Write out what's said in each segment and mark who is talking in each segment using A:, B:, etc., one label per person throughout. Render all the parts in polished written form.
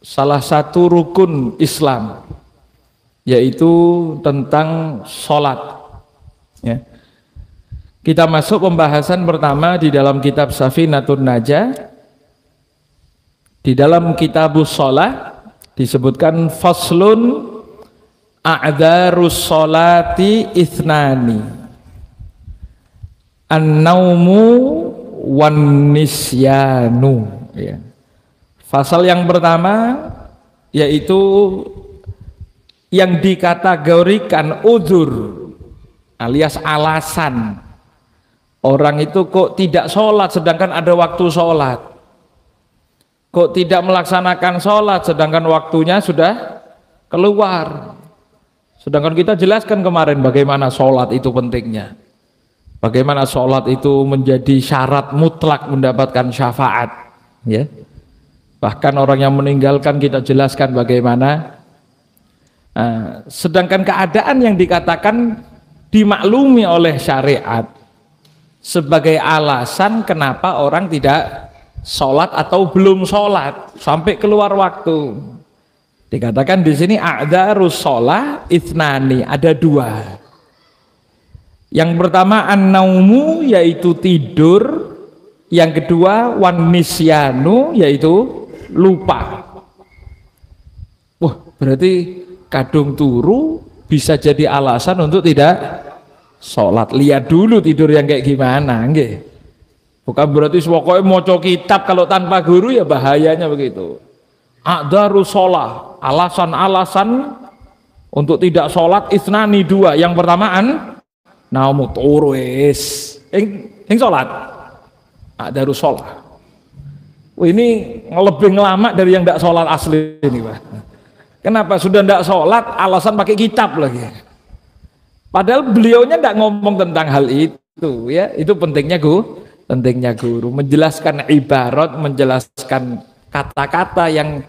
A: salah satu rukun Islam, yaitu tentang sholat. Ya. Kita masuk pembahasan pertama di dalam kitab Safinatun Najah. Di dalam kitabus sholat disebutkan faslun a'dzarus sholati ithnani an-naumu wan nisyanu. Ya. Fasal yang pertama yaitu yang dikategorikan udzur alias alasan orang itu kok tidak sholat sedangkan ada waktu sholat, kok tidak melaksanakan sholat sedangkan waktunya sudah keluar. Sedangkan kita jelaskan kemarin bagaimana sholat itu pentingnya, bagaimana sholat itu menjadi syarat mutlak mendapatkan syafaat, ya. Bahkan orang yang meninggalkan kita jelaskan bagaimana. Sedangkan keadaan yang dikatakan dimaklumi oleh syariat sebagai alasan kenapa orang tidak sholat atau belum sholat sampai keluar waktu. Dikatakan di sini a'dzarus sholat ithnani, ada dua. Yang pertama an-naumu yaitu tidur, yang kedua wan nisyanu yaitu lupa. Wah, berarti kadung turu bisa jadi alasan untuk tidak sholat. Lihat dulu tidur yang kayak gimana, nggih. Bukan berarti pokoknya maca kitab kalau tanpa guru ya bahayanya begitu. A'dzarus sholat, alasan-alasan untuk tidak sholat isnani dua. Yang pertamaan naumu turu wis ing sholat. A'dzarus sholat. Ini lebih ngelama dari yang tidak sholat asli ini, Pak. Kenapa? Sudah tidak sholat alasan pakai kitab lagi. Padahal beliaunya tidak ngomong tentang hal itu, ya. Itu pentingnya guru menjelaskan ibarat, menjelaskan kata-kata yang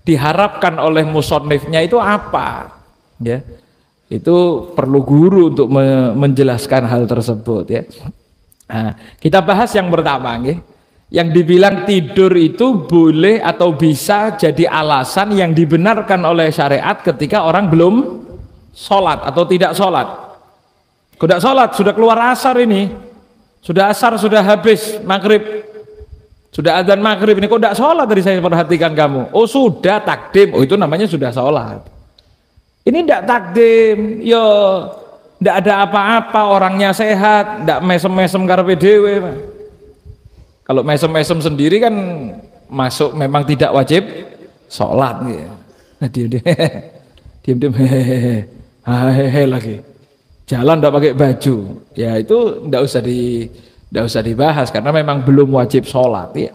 A: diharapkan oleh musannifnya itu apa, ya. Itu perlu guru untuk menjelaskan hal tersebut, ya. Nah, kita bahas yang pertama, ya. Yang dibilang tidur itu boleh atau bisa jadi alasan yang dibenarkan oleh syariat ketika orang belum sholat atau tidak sholat. Tidak sholat, sudah keluar asar ini, sudah asar, sudah habis maghrib, sudah adzan maghrib ini, kok tidak sholat tadi saya perhatikan kamu? Oh sudah takdim, oh itu namanya sudah sholat. Ini tidak takdim, yo tidak ada apa-apa, orangnya sehat, tidak mesem-mesem karepe dhewe. Kalau mesem-mesem sendiri kan masuk memang tidak wajib sholat, ya. Nah, diam-diam hehehe lagi, jalan tidak pakai baju, ya itu tidak usah dibahas karena memang belum wajib sholat, ya.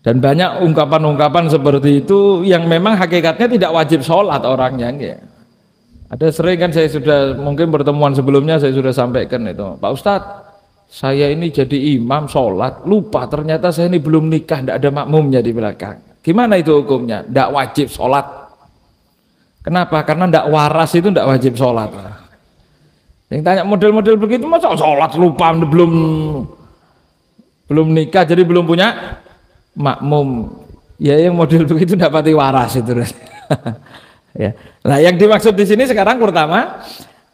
A: Dan banyak ungkapan-ungkapan seperti itu yang memang hakikatnya tidak wajib sholat orangnya, ya. Ada sering kan saya sudah mungkin pertemuan sebelumnya saya sudah sampaikan itu, Pak Ustadz, saya ini jadi imam sholat, lupa ternyata saya ini belum nikah, tidak ada makmumnya di belakang. Gimana itu hukumnya? Tidak wajib sholat. Kenapa? Karena tidak waras itu tidak wajib sholat. Yang tanya model-model begitu, masa sholat lupa belum nikah jadi belum punya makmum. Ya yang model begitu tidak pati waras itu. Ya. Nah yang dimaksud di sini sekarang pertama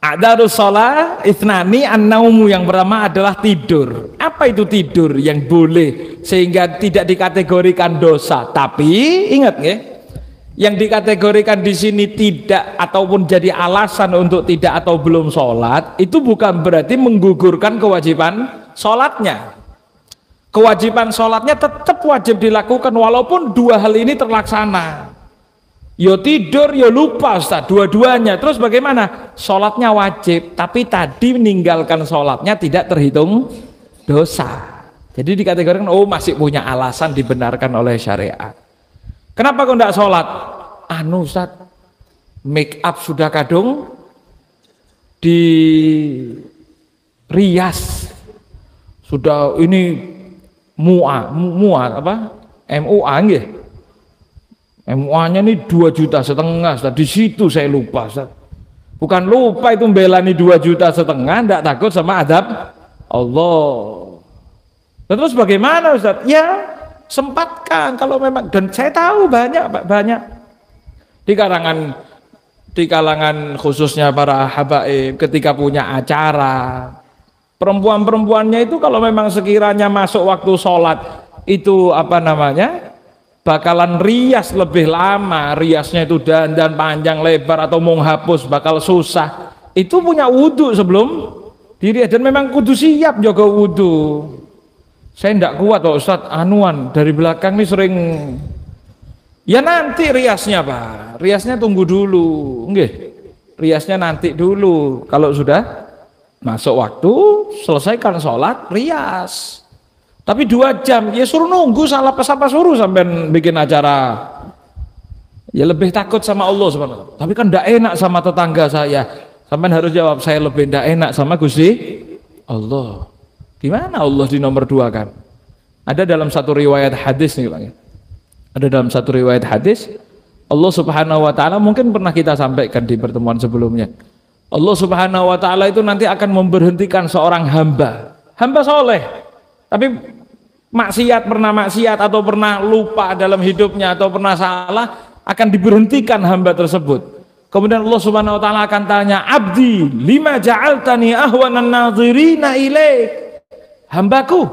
A: a'dzarus sholat ithnani an-naumu, yang pertama adalah tidur. Apa itu tidur yang boleh sehingga tidak dikategorikan dosa? Tapi ingat ya, yang dikategorikan di sini tidak ataupun jadi alasan untuk tidak atau belum sholat itu bukan berarti menggugurkan kewajiban sholatnya. Kewajiban sholatnya tetap wajib dilakukan walaupun dua hal ini terlaksana. Yo tidur, yo lupa Ustaz, dua-duanya. Terus bagaimana? Sholatnya wajib, tapi tadi meninggalkan sholatnya tidak terhitung dosa. Jadi dikategorikan, oh masih punya alasan dibenarkan oleh syariat. Kenapa kok tidak sholat? Anu Ustaz, make up sudah kadung di rias, sudah ini MUA nggih. MUA-nya ini 2,5 juta, di situ saya lupa, Ustaz. Bukan lupa itu membelani 2,5 juta, tidak takut sama adab Allah. Terus bagaimana Ustaz? Ya Sempatkan kalau memang, dan saya tahu banyak Pak, banyak di kalangan khususnya para habaib ketika punya acara, perempuan-perempuannya itu kalau memang sekiranya masuk waktu sholat itu bakalan rias lebih lama, riasnya itu dandan panjang lebar atau mau hapus bakal susah, itu punya wudhu sebelum diri, dan memang kudu siap jaga wudhu. Saya tidak kuat Pak Ustadz, anuan dari belakang nih sering, ya nanti riasnya Pak, riasnya tunggu dulu, nggih, riasnya nanti dulu, kalau sudah masuk waktu selesaikan sholat rias. Tapi 2 jam ya suruh nunggu, salah apa suruh sampai bikin acara, ya lebih takut sama Allah subhanahu. Tapi kan tidak enak sama tetangga saya, sampai harus jawab saya lebih tidak enak sama Gusti Allah. Gimana Allah di nomor 2 kan? Ada dalam satu riwayat hadis nih Bang. Ada dalam satu riwayat hadis, Allah Subhanahu wa taala, mungkin pernah kita sampaikan di pertemuan sebelumnya. Allah Subhanahu wa taala itu nanti akan memberhentikan seorang hamba soleh, tapi pernah maksiat atau pernah lupa dalam hidupnya atau pernah salah, akan diberhentikan hamba tersebut. Kemudian Allah Subhanahu wa taala akan tanya, "Abdi, lima ja'altani ahwanan nadhirina ilaik?" Hambaku,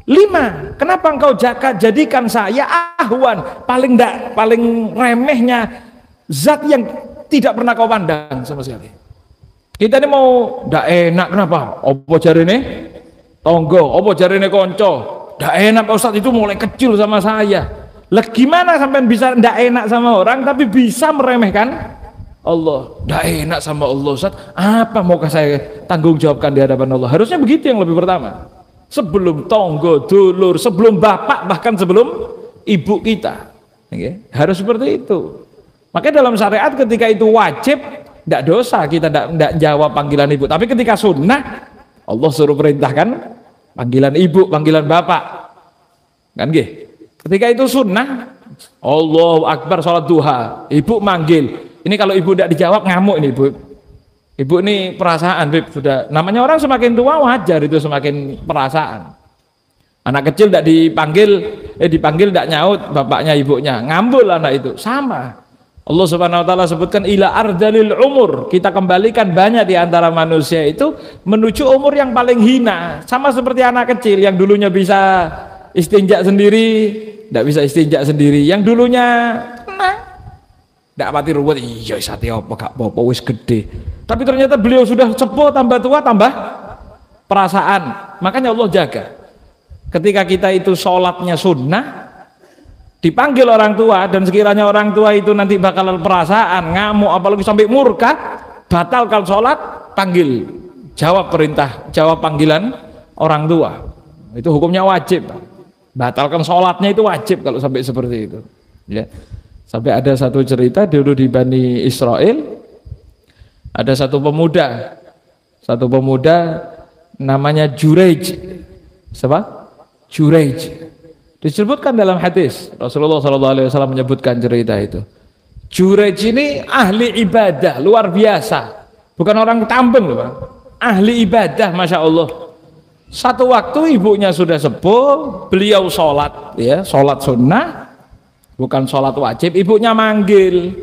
A: 5, kenapa engkau jadikan saya ahwan, paling remehnya, zat yang tidak pernah kau pandang sama sekali. Kita ini mau ndak enak, kenapa? Opo jari ini tonggo, opo jari ini konco, ndak enak Pak Ustadz, itu mulai kecil sama saya. Lah gimana sampai bisa ndak enak sama orang tapi bisa meremehkan Allah? Ndak enak sama Allah Ustadz, apa maukah saya tanggung jawabkan di hadapan Allah? Harusnya begitu yang lebih pertama. Sebelum tonggo, dulur, sebelum bapak, bahkan sebelum ibu kita, harus seperti itu. Makanya dalam syariat ketika itu wajib, tidak dosa kita tidak jawab panggilan ibu. Tapi ketika sunnah, Allah suruh perintahkan panggilan ibu, panggilan bapak, kan gih. Ketika itu sunnah, Allahu Akbar sholat duha, ibu manggil. Ini kalau ibu tidak dijawab ngamuk ini ibu. Ibu ini perasaan, Bib, sudah namanya orang semakin tua wajar itu semakin perasaan. Anak kecil tidak dipanggil tidak nyaut bapaknya ibunya, ngambul anak itu sama. Allah Subhanahu wa taala sebutkan ila ardalil umur, kita kembalikan banyak di antara manusia itu menuju umur yang paling hina, sama seperti anak kecil yang dulunya bisa istinja sendiri, tidak bisa istinja sendiri, yang dulunya tidak pati ruwet, iya sate apa gak apa-apa wis gede. Tapi ternyata beliau sudah sepuh, tambah tua, tambah perasaan. Makanya Allah jaga. Ketika kita itu sholatnya sunnah, dipanggil orang tua, dan sekiranya orang tua itu nanti bakalan perasaan, ngamuk, apalagi sampai murka, batalkan sholat, panggil, jawab perintah, jawab panggilan orang tua. Itu hukumnya wajib. Batalkan sholatnya itu wajib kalau sampai seperti itu. Ya. Sampai ada satu cerita dulu di Bani Israel, ada satu pemuda namanya Jurej. Siapa? Jurej. Disebutkan dalam hadis, Rasulullah SAW menyebutkan cerita itu. Jurej ini ahli ibadah luar biasa, bukan orang tampeng loh Pak. Ahli ibadah, masya Allah. Satu waktu ibunya sudah sepuh, beliau sholat, ya sholat sunnah, bukan sholat wajib, ibunya manggil.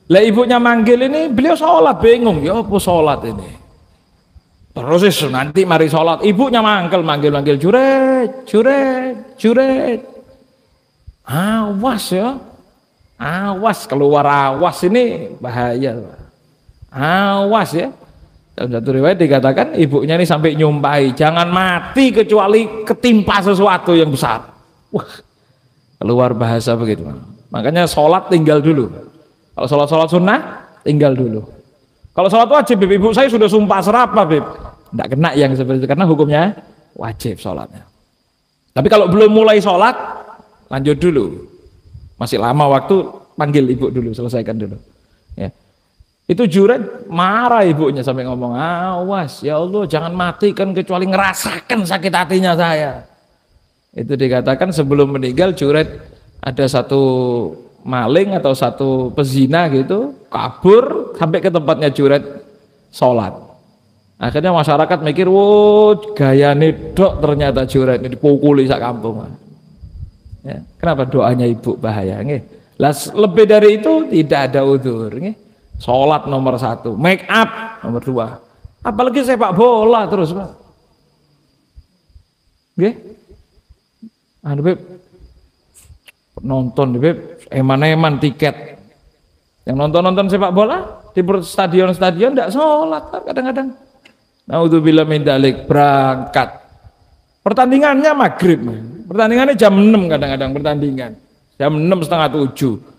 A: Lah ibunya manggil ini, beliau sholat bingung, ya apa sholat ini? Terus nanti mari sholat, ibunya manggil Juret. Awas ya, awas, keluar awas ini bahaya. Awas ya. Dalam satu riwayat dikatakan ibunya ini sampai nyumpahi, jangan mati kecuali ketimpa sesuatu yang besar. Wah, keluar bahasa begitu. Makanya sholat tinggal dulu. Kalau sholat sunnah tinggal dulu. Kalau sholat wajib, ibu saya sudah sumpah serapah, Bib, tidak kena yang seperti itu karena hukumnya wajib sholatnya. Tapi kalau belum mulai sholat, lanjut dulu. Masih lama waktu, panggil ibu dulu, selesaikan dulu. Ya. Itu Juret marah ibunya sampai ngomong, awas ya Allah, jangan matikan kecuali ngerasakan sakit hatinya saya. Itu dikatakan sebelum meninggal Juret ada satu maling atau satu pezina gitu kabur sampai ke tempatnya Juret sholat. Akhirnya masyarakat mikir, wow gaya nih dok, ternyata Juret ini dipukuli sak kampung. Ya, kenapa doanya ibu bahaya? Nggih. Lah lebih dari itu tidak ada udzur. Nggih. Sholat nomor 1, make up nomor 2. Apalagi sepak bola terus, Pak. Nggih. Anu Beb, nonton Beb, eman-eman tiket. Yang nonton sepak bola di stadion-stadion tidak sholat kadang-kadang. Naudzubillah min dzalik, berangkat. Pertandingannya maghrib. Pertandingannya jam 6 kadang-kadang pertandingan. Jam 6 setengah 7.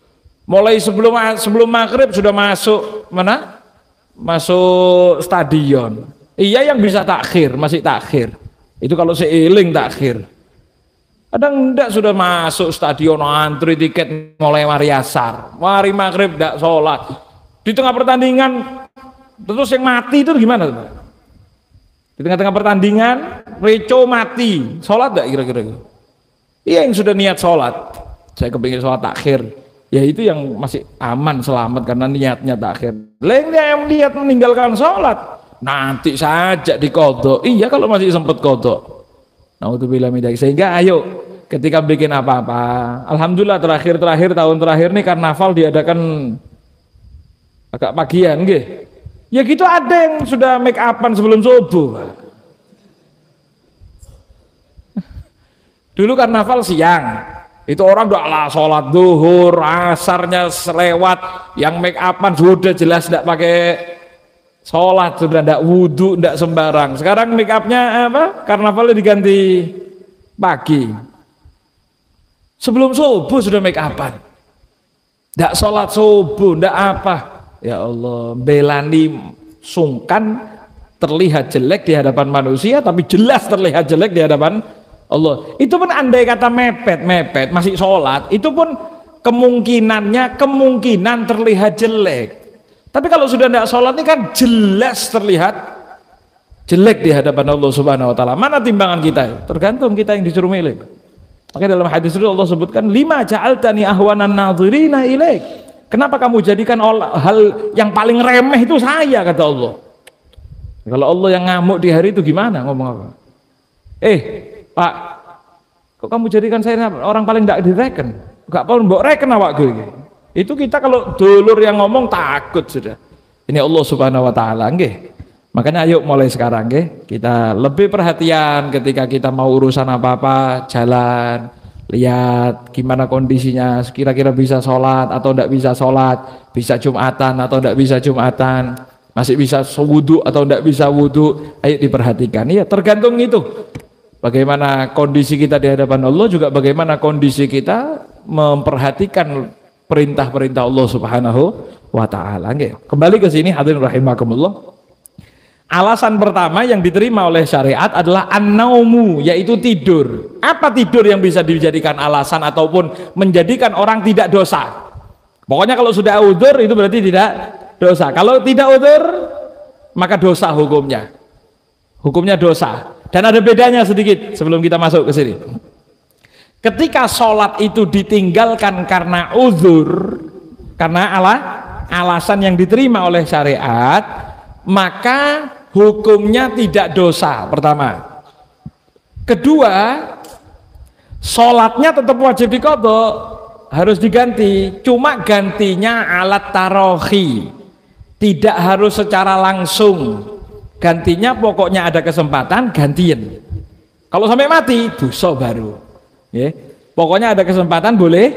A: Mulai sebelum maghrib sudah masuk mana? Masuk stadion. Iya yang bisa takhir, masih takhir. Itu kalau seiling takhir. Kadang enggak sudah masuk stadion antri tiket mulai mari asar. Mari maghrib enggak sholat. Di tengah pertandingan terus yang mati itu gimana? Di tengah-tengah pertandingan reco mati. Sholat enggak kira-kira? Iya yang sudah niat sholat. Saya kepingin sholat takhir. Ya itu yang masih aman selamat karena niatnya takhir. Lainnya yang niat meninggalkan sholat nanti saja dikodok. Iya kalau masih sempat kodok. Naudzubillah min dzalik. Sehingga ayo ketika bikin apa-apa, alhamdulillah terakhir tahun terakhir nih karnaval diadakan agak pagian nggih. Ya gitu ada yang sudah make upan sebelum subuh. Dulu karnaval siang. Itu orang udah lah sholat duhur, asarnya selewat, yang make upan sudah jelas tidak pakai sholat, sudah tidak wudhu, tidak sembarang. Sekarang make upnya apa? Karnavalnya diganti pagi. Sebelum subuh sudah make upan, tidak sholat subuh, tidak apa. Ya Allah, belani sungkan terlihat jelek di hadapan manusia, tapi jelas terlihat jelek di hadapan Allah. Itu pun andai kata mepet masih sholat, itu pun kemungkinan terlihat jelek. Tapi kalau sudah tidak sholat ini kan jelas terlihat jelek di hadapan Allah Subhanahu Wa Taala. Mana timbangan kita? Tergantung kita yang disuruh milih. Makanya dalam hadis itu Allah sebutkan, lima ja'altani ahwanan nadhirina ilaik. Kenapa kamu jadikan hal yang paling remeh itu saya, kata Allah. Kalau Allah yang ngamuk di hari itu gimana ngomong apa? Pak, kok kamu jadikan saya orang paling tidak direken? Gak perlu mbok reken awak gue. Itu kita kalau dulur yang ngomong takut sudah. Ini Allah Subhanahu Wa Taala, nggih. Makanya ayo mulai sekarang nggih, kita lebih perhatian ketika kita mau urusan apa-apa, jalan, lihat gimana kondisinya, kira-kira bisa sholat atau tidak bisa sholat, bisa Jumatan atau tidak bisa Jumatan, masih bisa wudhu atau tidak bisa wudhu. Ayo diperhatikan. Iya, tergantung itu. Bagaimana kondisi kita di hadapan Allah, juga bagaimana kondisi kita memperhatikan perintah-perintah Allah Subhanahu Wa Taala. Kembali ke sini hadirin rahimakumullah. Alasan pertama yang diterima oleh syariat adalah an-naumu, yaitu tidur. Apa tidur yang bisa dijadikan alasan ataupun menjadikan orang tidak dosa? Pokoknya kalau sudah udzur itu berarti tidak dosa. Kalau tidak udzur maka dosa hukumnya. Hukumnya dosa. Dan ada bedanya sedikit sebelum kita masuk ke sini. Ketika sholat itu ditinggalkan karena uzur, karena alasan yang diterima oleh syariat, maka hukumnya tidak dosa. Pertama. Kedua, sholatnya tetap wajib diqadha, harus diganti. Cuma gantinya alat tarohi, tidak harus secara langsung. Gantinya pokoknya ada kesempatan gantian. Kalau sampai mati dosa baru. Ya. Pokoknya ada kesempatan boleh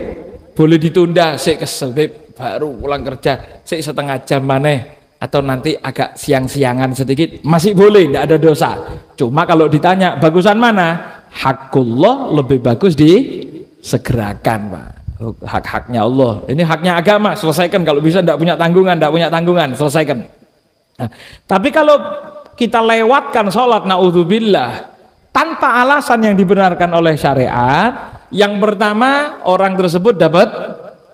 A: ditunda, sik kesel baru pulang kerja, sik setengah jam maneh atau nanti agak siang-siangan sedikit masih boleh, tidak ada dosa. Cuma kalau ditanya bagusan mana? Hakullah lebih bagus disegerakan, Pak. Hak-haknya Allah. Ini haknya agama, selesaikan. Kalau bisa tidak punya tanggungan, selesaikan. Nah, tapi kalau kita lewatkan sholat naudzubillah tanpa alasan yang dibenarkan oleh syariat, yang pertama orang tersebut dapat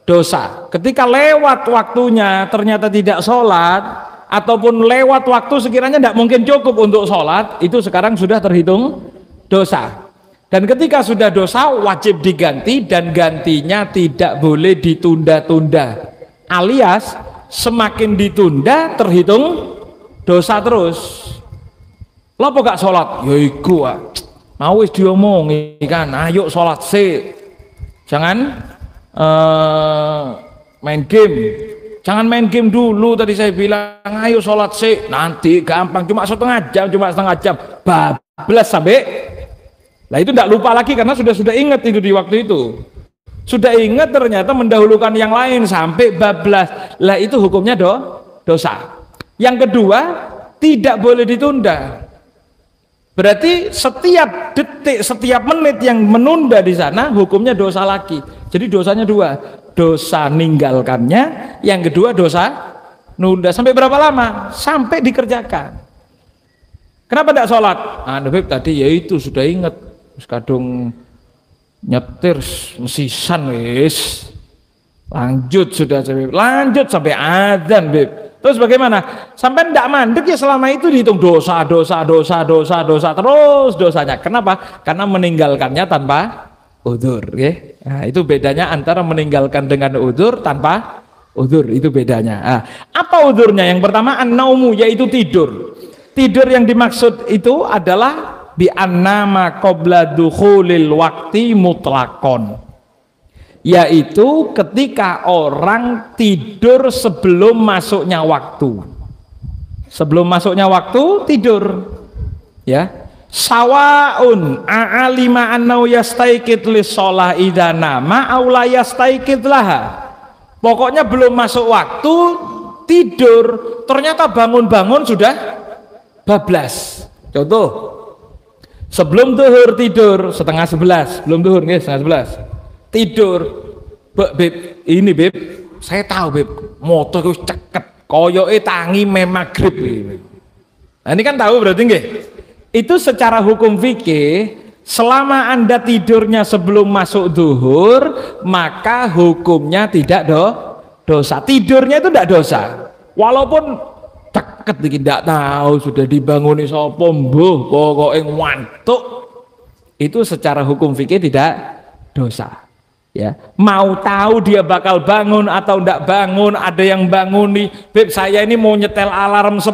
A: dosa. Ketika lewat waktunya ternyata tidak sholat, ataupun lewat waktu sekiranya tidak mungkin cukup untuk sholat, itu sekarang sudah terhitung dosa. Dan ketika sudah dosa wajib diganti, dan gantinya tidak boleh ditunda-tunda, alias semakin ditunda terhitung dosa terus. Lah kok gak sholat? Ya iku mau wis diomongi kan, ayo sholat sih. Jangan main game. Jangan main game dulu, tadi saya bilang ayo sholat sih, nanti gampang, cuma setengah jam, bablas sampai. Nah itu tidak lupa lagi karena sudah ingat itu di waktu itu. Sudah ingat ternyata mendahulukan yang lain sampai bablas. Lah itu hukumnya dosa. Yang kedua, tidak boleh ditunda. Berarti setiap detik, setiap menit yang menunda di sana hukumnya dosa lagi. Jadi dosanya dua, dosa ninggalkannya, yang kedua dosa nunda. Sampai berapa lama? Sampai dikerjakan. Kenapa tidak sholat? Beb tadi ya itu sudah ingat, kadung nyetir mesisan wis. Lanjut sudah, lanjut sampai adzan Beb. Terus bagaimana? Sampai tidak mandek ya selama itu dihitung dosa terus dosanya. Kenapa? Karena meninggalkannya tanpa udzur, ya. Nah, itu bedanya antara meninggalkan dengan udzur tanpa udzur, itu bedanya. Nah, apa udzurnya? Yang pertama an-naumu, yaitu tidur. Tidur yang dimaksud itu adalah bi annama qabla dukhulil waqti mutlaqon, yaitu ketika orang tidur sebelum masuknya waktu. Sebelum masuknya waktu tidur, ya. Sawaun a'alima annau yastaiqid lis-shalah idza nama aw la yastaiqid laha. Pokoknya belum masuk waktu tidur, ternyata bangun-bangun sudah bablas. Contoh, sebelum zuhur tidur setengah 11, belum zuhur nggih, setengah 11. Tidur, Beb, ini Beb, saya tahu Beb, motor itu ceket, koyoke tangi maghrib. Nah, ini kan tahu berarti nggih? Itu secara hukum fikih, selama Anda tidurnya sebelum masuk zuhur, maka hukumnya tidak dosa. Tidurnya itu tidak dosa. Walaupun ceket iki ndak tahu sudah dibanguni sapa mbuh, pokoke ngantuk. Itu secara hukum fikih tidak dosa. Ya, mau tahu dia bakal bangun atau ndak bangun, ada yang bangun nih, Beb saya ini mau nyetel alarm 10,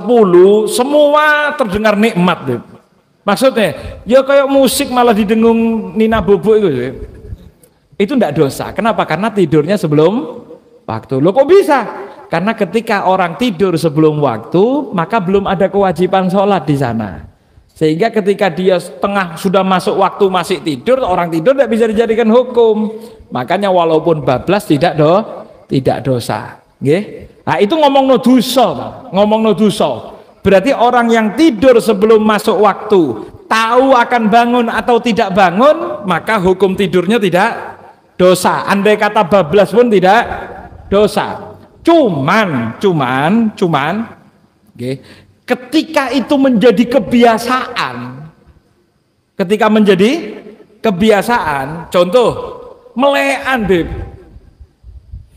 A: semua terdengar nikmat Beb. Maksudnya ya kayak musik malah didengung Nina Bobo itu Beb. Itu ndak dosa. Kenapa? Karena tidurnya sebelum waktu. Loh kok bisa? Karena ketika orang tidur sebelum waktu, maka belum ada kewajiban sholat di sana. Sehingga ketika dia setengah sudah masuk waktu masih tidur, orang tidur tidak bisa dijadikan hukum. Makanya walaupun bablas tidak dosa. Nggih. Nah, itu ngomong no dosa. Berarti orang yang tidur sebelum masuk waktu, tahu akan bangun atau tidak bangun, maka hukum tidurnya tidak dosa. Andai kata bablas pun tidak dosa. Cuman, okay, ketika itu menjadi kebiasaan, contoh, melekan Beb,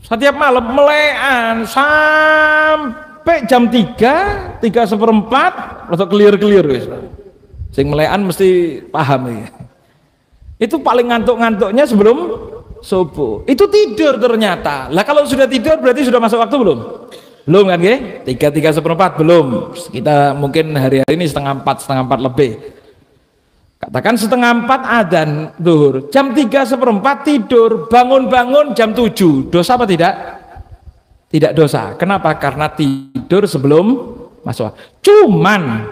A: setiap malam melekan sampai jam 3:3 atau clear wis. Sing melekan mesti paham ya. Itu paling ngantuk-ngantuknya sebelum subuh. Itu tidur ternyata. Lah kalau sudah tidur berarti sudah masuk waktu belum? Belum kan nggih? 3:3 belum. Kita mungkin hari-hari ini setengah 4 lebih. Katakan setengah 4 adzan zuhur. Jam 3:4 tidur, bangun jam 7. Dosa apa tidak? Tidak dosa. Kenapa? Karena tidur sebelum masuk waktu. Cuman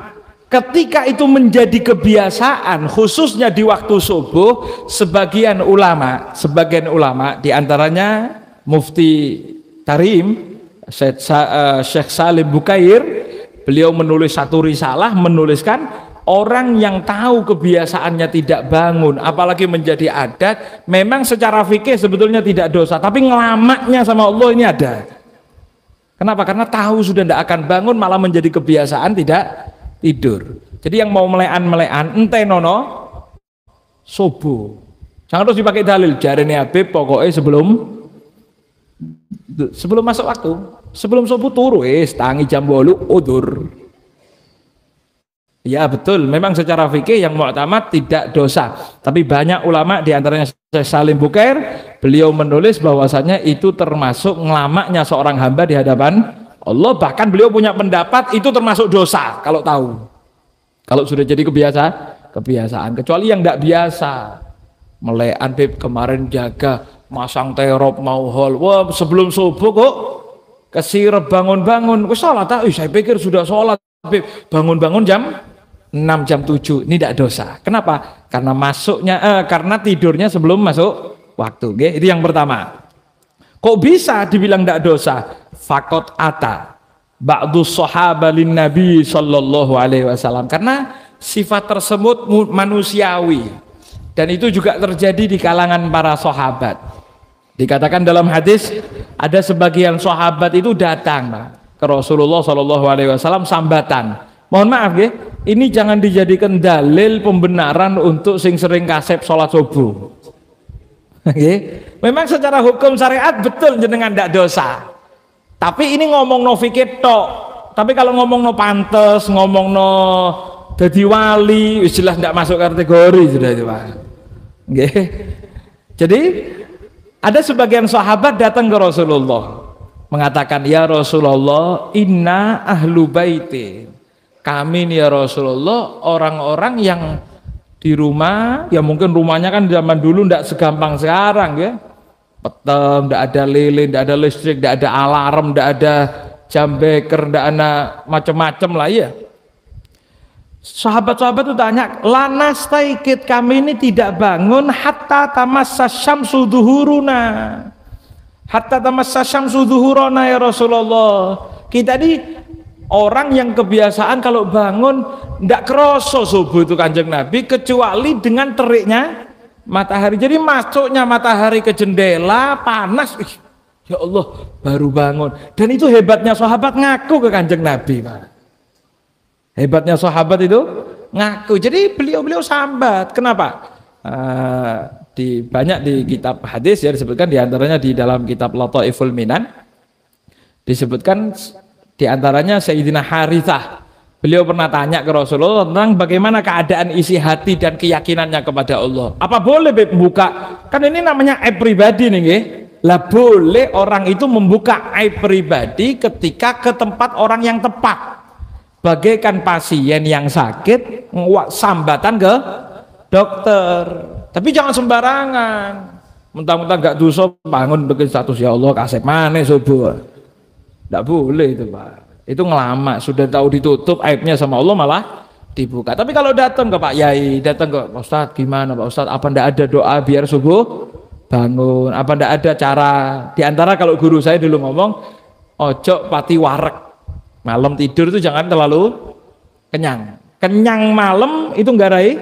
A: ketika itu menjadi kebiasaan, khususnya di waktu subuh, sebagian ulama diantaranya Mufti Tarim Syekh Salim Bukair, beliau menulis satu risalah, menuliskan orang yang tahu kebiasaannya tidak bangun, apalagi menjadi adat, memang secara fikih sebetulnya tidak dosa, tapi ngelamaknya sama Allah ini ada. Kenapa? Karena tahu sudah tidak akan bangun, malah menjadi kebiasaan tidak tidur. Jadi yang mau melekan ente nono subuh, jangan terus dipakai dalil jarene Habib pokoknya sebelum masuk waktu, sebelum subuh turu tangi jam 8 udur. Ya betul, memang secara fikih yang mu'tamad tidak dosa, tapi banyak ulama diantaranya Syekh Salim Bukair, beliau menulis bahwasanya itu termasuk ngelamaknya seorang hamba di hadapan Allah. Bahkan beliau punya pendapat itu termasuk dosa kalau tahu, kalau sudah jadi kebiasaan, kecuali yang tidak biasa Melekan Bib kemarin jaga masang terop mau hol. Wah, sebelum subuh kok kesirep bangun-bangun. Kok salat tak? Saya pikir sudah sholat Bib. Bangun-bangun jam 6 jam 7. Ini tidak dosa. Kenapa? Karena karena tidurnya sebelum masuk waktu. Okay? Itu yang pertama. Kok bisa dibilang tidak dosa? Fakot ata ba'du sahaba lin Nabi sallallahu alaihi wasallam. Karena sifat tersebut manusiawi. Dan itu juga terjadi di kalangan para sahabat. Dikatakan dalam hadis ada sebagian sahabat itu datang ke Rasulullah Shallallahu Alaihi Wasallam sambatan. Mohon maaf ya, ini jangan dijadikan dalil pembenaran untuk sing sering kasep sholat subuh. Memang secara hukum syariat betul jenengan tidak dosa. Tapi ini ngomong no fikih tok. Tapi kalau ngomong no pantes, ngomong no jadi wali, istilah tidak masuk kategori sudah itu Pak. Jadi ada sebagian sahabat datang ke Rasulullah mengatakan, ya Rasulullah, inna ahlu baiti, kami nih ya Rasulullah orang-orang yang di rumah, ya mungkin rumahnya kan zaman dulu tidak segampang sekarang ya, petem, tidak ada lilin, tidak ada listrik, tidak ada alarm, tidak ada jam beker, tidak ada macam-macam lah ya. Sahabat-sahabat itu tanya, lanas taikit, kami ini tidak bangun hatta tamassa syamsu duhuruna, hatta tamassa syamsu duhuruna ya Rasulullah. Kita ini orang yang kebiasaan kalau bangun tidak kerasa subuh itu Kanjeng Nabi, kecuali dengan teriknya matahari. Jadi masuknya matahari ke jendela panas, ya Allah baru bangun. Dan itu hebatnya sahabat ngaku ke Kanjeng Nabi Pak. Hebatnya sahabat itu ngaku. Jadi beliau sambat. Kenapa? Banyak di kitab hadis ya disebutkan, diantaranya di dalam kitab Lataiful Minan disebutkan diantaranya Sayyidina Harithah. Beliau pernah tanya ke Rasulullah tentang bagaimana keadaan isi hati dan keyakinannya kepada Allah. Apa boleh buka? Kan ini namanya aib pribadi nih, nggih. Lah boleh orang itu membuka aib pribadi ketika ke tempat orang yang tepat. Bagaikan pasien yang sakit sambatan ke dokter. Tapi jangan sembarangan. Mentang-mentang gak dosa bangun bikin status, ya Allah kasih mana subuh. Tidak boleh itu Pak. Itu ngelama, sudah tahu ditutup aibnya sama Allah malah dibuka. Tapi kalau datang ke Pak Yai, datang ke Pak Ustadz, gimana Pak Ustadz, apa ndak ada doa biar subuh bangun? Apa ndak ada cara? Di antara kalau guru saya dulu ngomong, ojo pati warek. Malam tidur itu jangan terlalu kenyang. Kenyang malam itu nggarai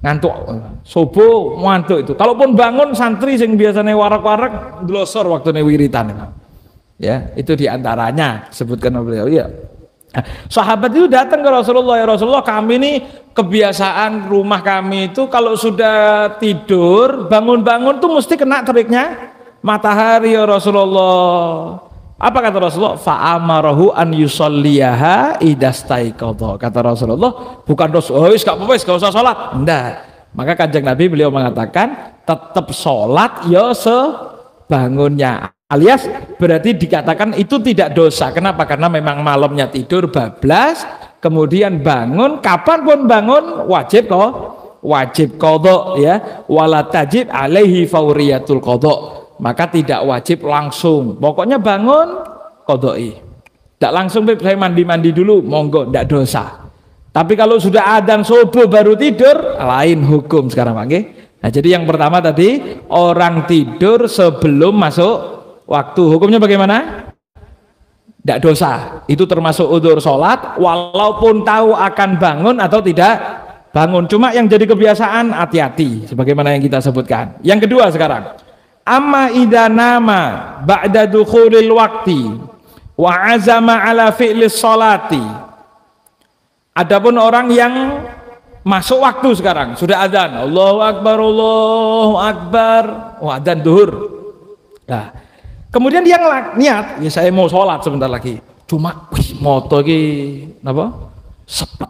A: ngantuk. Subuh ngantuk itu. Kalaupun bangun santri yang biasanya warak-warak glosor waktu wiritan. Ya, itu diantaranya sebutkan oleh beliau. Ya. Sahabat itu datang ke Rasulullah, ya Rasulullah, kami ini kebiasaan rumah kami itu kalau sudah tidur bangun-bangun tuh mesti kena teriknya matahari ya Rasulullah. Apa kata Rasulullah? Fa'amarahu an yusolliyaha idastaiqadha. Kata Rasulullah, bukan dosa, wis gak apa-apa, gak usah sholat. Enggak. Maka Kanjeng Nabi beliau mengatakan tetap sholat ya sebangunnya. Alias berarti dikatakan itu tidak dosa. Kenapa? Karena memang malamnya tidur bablas, kemudian bangun, kapanpun bangun wajib qadha ya. Wala tajib alaihi fauriyatul qadha. Maka tidak wajib langsung, pokoknya bangun qadha'i. Tidak langsung saya mandi dulu, monggo, tidak dosa. Tapi kalau sudah adzan subuh baru tidur, lain hukum sekarang Pak. Nah, jadi yang pertama tadi orang tidur sebelum masuk waktu, hukumnya bagaimana? Tidak dosa. Itu termasuk udzur sholat walaupun tahu akan bangun atau tidak bangun. Cuma yang jadi kebiasaan hati-hati sebagaimana yang kita sebutkan. Yang kedua sekarang, amma idza nama ba'da dukhulil waqti wa azama ala fi'lis sholati. Adapun orang yang masuk waktu sekarang, sudah adzan, Allahu Akbar, oh adzan duhur. Nah, kemudian dia niat, ya saya mau sholat sebentar lagi. Cuma moto iki napa? Sepet.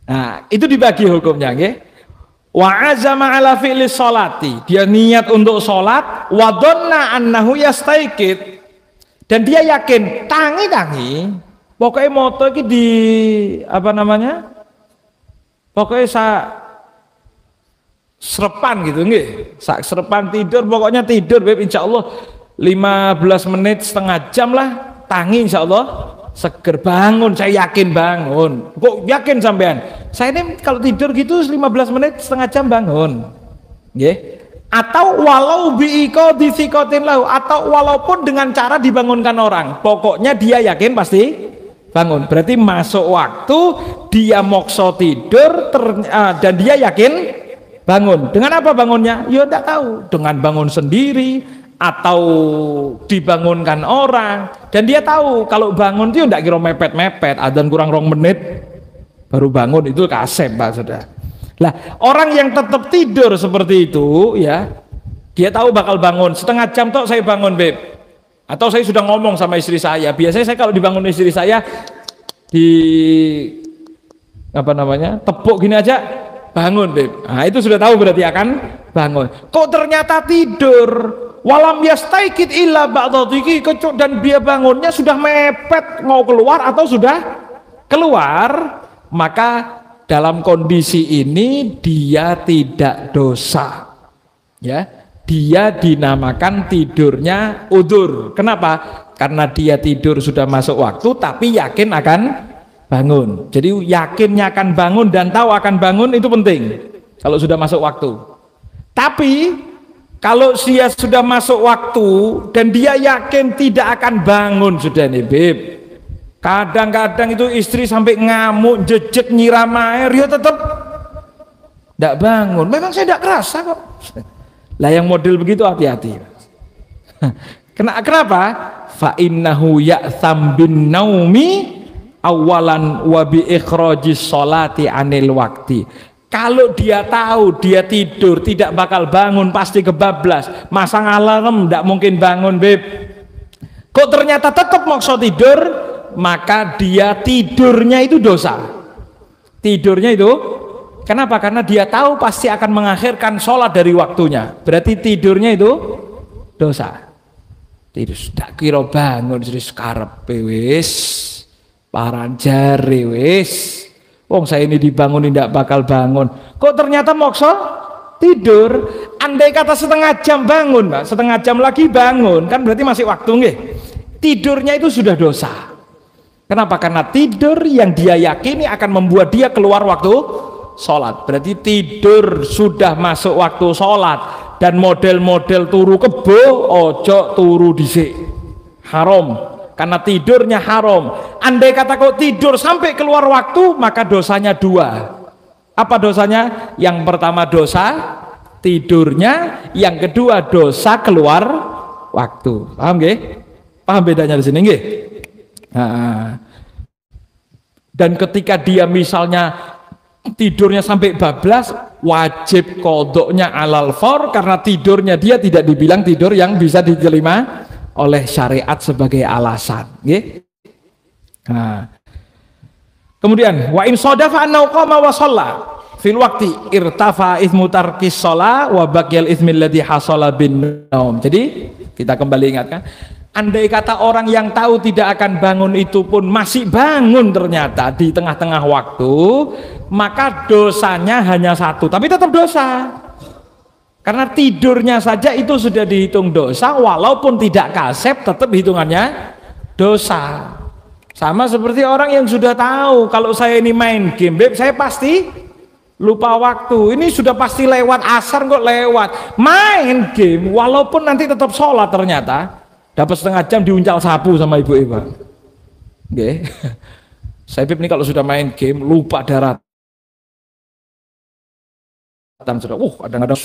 A: Nah, itu dibagi hukumnya nggih. Wa azama ala fi'li sholati, dia niat untuk sholat, wa dhanna annahu yastaiqid, dan dia yakin tangi pokoknya moto ini di apa namanya, pokoknya Srepan gitu nggih. Sak srepan tidur, pokoknya tidur Beb, insyaallah 15 menit setengah jam lah, tangi insyaallah seger, bangun, saya yakin bangun. Kok yakin sampean? Saya ini kalau tidur gitu 15 menit setengah jam bangun. Nggih. Atau walau biiko disikotin lahu, atau walaupun dengan cara dibangunkan orang, pokoknya dia yakin pasti bangun. Berarti masuk waktu dia mokso tidur dan dia yakin bangun. Dengan apa bangunnya? Ya tidak tahu. Dengan bangun sendiri atau dibangunkan orang. Dan dia tahu kalau bangun itu tidak kira mepet-mepet. Adzan kurang 2 menit baru bangun, itu kasep Pak Saudara. Lah orang yang tetap tidur seperti itu ya, dia tahu bakal bangun setengah jam toh saya bangun Beb. Atau saya sudah ngomong sama istri saya. Biasanya saya kalau dibangun istri saya di apa namanya tepuk gini aja bangun Beb. Nah itu sudah tahu berarti akan bangun. Kok ternyata tidur, walam yastaikid illa ba'dadiki, dan dia bangunnya sudah mepet mau keluar atau sudah keluar, maka dalam kondisi ini dia tidak dosa ya, dia dinamakan tidurnya udzur. Kenapa? Karena dia tidur sudah masuk waktu tapi yakin akan bangun. Jadi yakinnya akan bangun dan tahu akan bangun itu penting kalau sudah masuk waktu. Tapi kalau dia sudah masuk waktu dan dia yakin tidak akan bangun, sudah nih Beb, kadang-kadang itu istri sampai ngamuk, jejek, nyiram air, ya tetap tidak bangun. Memang saya tidak kerasa kok. Lah yang model begitu hati-hati. Kenapa? Fa innahu ya'tham bin naumi awalan wa bi ikhrajis sholati anil wakti. Kalau dia tahu dia tidur tidak bakal bangun, pasti kebablas, masang alarm tidak mungkin bangun Beb, kok ternyata tetap maksa tidur, maka dia tidurnya itu dosa. Tidurnya itu kenapa? Karena dia tahu pasti akan mengakhirkan sholat dari waktunya, berarti tidurnya itu dosa. Tidur tidak kira bangun terus karepe wis paranjare wis, wong saya ini dibangun tidak bakal bangun, kok ternyata mokso tidur. Andai kata setengah jam bangun Pak, setengah jam lagi bangun, kan berarti masih waktu nggih. Tidurnya itu sudah dosa. Kenapa? Karena tidur yang dia yakini akan membuat dia keluar waktu sholat. Berarti tidur sudah masuk waktu sholat, dan model-model turu kebo ojo turu dhisik, haram, karena tidurnya haram. Andai kata kau tidur sampai keluar waktu, maka dosanya 2. Apa dosanya? Yang pertama dosa tidurnya, yang kedua dosa keluar waktu. Paham nggih? Paham bedanya di sini nggih? Nah, dan ketika dia misalnya tidurnya sampai bablas, wajib kodoknya alal for, karena tidurnya dia tidak dibilang tidur yang bisa diterima oleh syariat sebagai alasan. Nah, kemudian wa in sadafa annahu qama wa shalla fil waqti irtafa ismu tarkis shalah wa baqiyal ismil ladzi hasala bin naum. Jadi kita kembali ingatkan, andai kata orang yang tahu tidak akan bangun itu pun masih bangun ternyata di tengah-tengah waktu, maka dosanya hanya 1, tapi tetap dosa. Karena tidurnya saja itu sudah dihitung dosa, walaupun tidak kasep tetap hitungannya dosa. Sama seperti orang yang sudah tahu kalau saya ini main game Beb, saya pasti lupa waktu, ini sudah pasti lewat asar kok lewat, main game walaupun nanti tetap sholat, ternyata dapat setengah jam diuncal sapu sama ibu Eva. Oke. Saya Beb ini kalau sudah main game lupa darat. Sudah, kadang-kadang